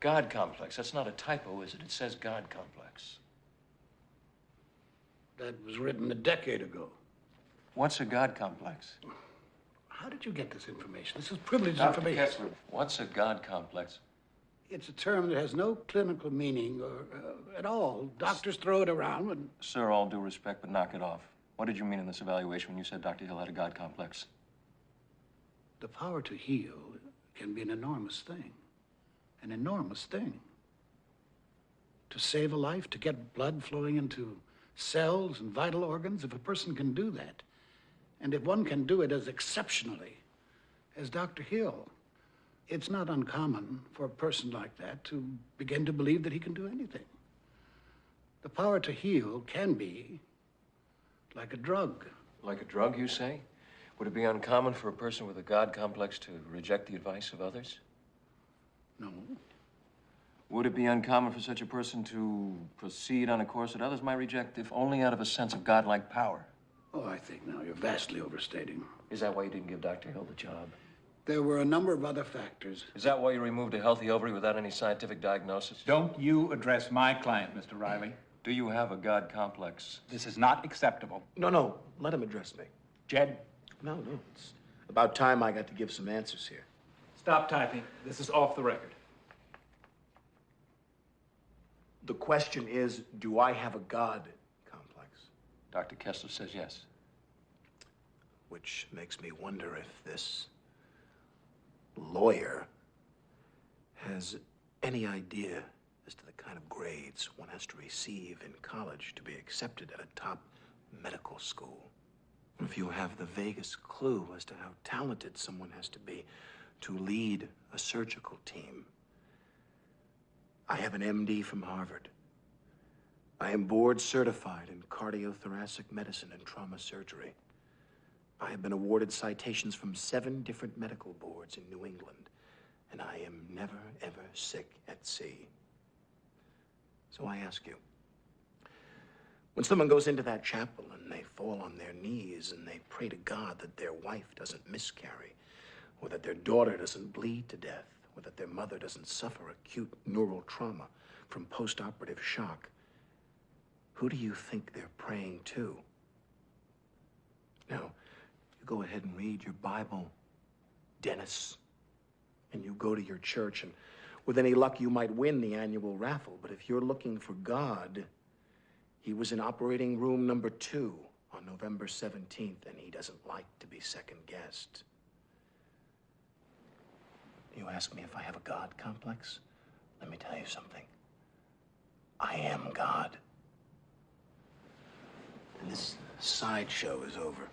God complex. That's not a typo, is it? It says God complex. That was written a decade ago. What's a God complex? How did you get this information? This is privileged Dr. information. Kessler, what's a God complex? It's a term that has no clinical meaning or at all. Doctors throw it around when... Sir, all due respect, but knock it off. What did you mean in this evaluation when you said Dr. Hill had a God complex? The power to heal can be an enormous thing. An enormous thing. To save a life, to get blood flowing into cells and vital organs, if a person can do that, and if one can do it as exceptionally as Dr. Hill, it's not uncommon for a person like that to begin to believe that he can do anything. The power to heal can be like a drug. Like a drug, you say? Would it be uncommon for a person with a God complex to reject the advice of others? No. Would it be uncommon for such a person to proceed on a course that others might reject, if only out of a sense of godlike power? Oh, I think now you're vastly overstating. Is that why you didn't give Dr. Hill the job? There were a number of other factors. Is that why you removed a healthy ovary without any scientific diagnosis? Don't you address my client, Mr. Riley. Do you have a God complex? This is not acceptable. No, let him address me. Jed? No, it's about time I got to give some answers here. Stop typing. This is off the record. The question is, do I have a God complex? Dr. Kessler says yes. Which makes me wonder if this lawyer has any idea as to the kind of grades one has to receive in college to be accepted at a top medical school. If you have the vaguest clue as to how talented someone has to be to lead a surgical team. I have an MD from Harvard. I am board certified in cardiothoracic medicine and trauma surgery. I have been awarded citations from 7 different medical boards in New England, and I am never, ever sick at sea. So I ask you, when someone goes into that chapel and they fall on their knees and they pray to God that their wife doesn't miscarry, or that their daughter doesn't bleed to death, or that their mother doesn't suffer acute neural trauma from post-operative shock, who do you think they're praying to? Now, you go ahead and read your Bible, Dennis, and you go to your church, and with any luck you might win the annual raffle. But if you're looking for God, he was in operating room number 2 on November 17th, and he doesn't like to be second-guessed. You ask me if I have a God complex? Let me tell you something. I am God. And this sideshow is over.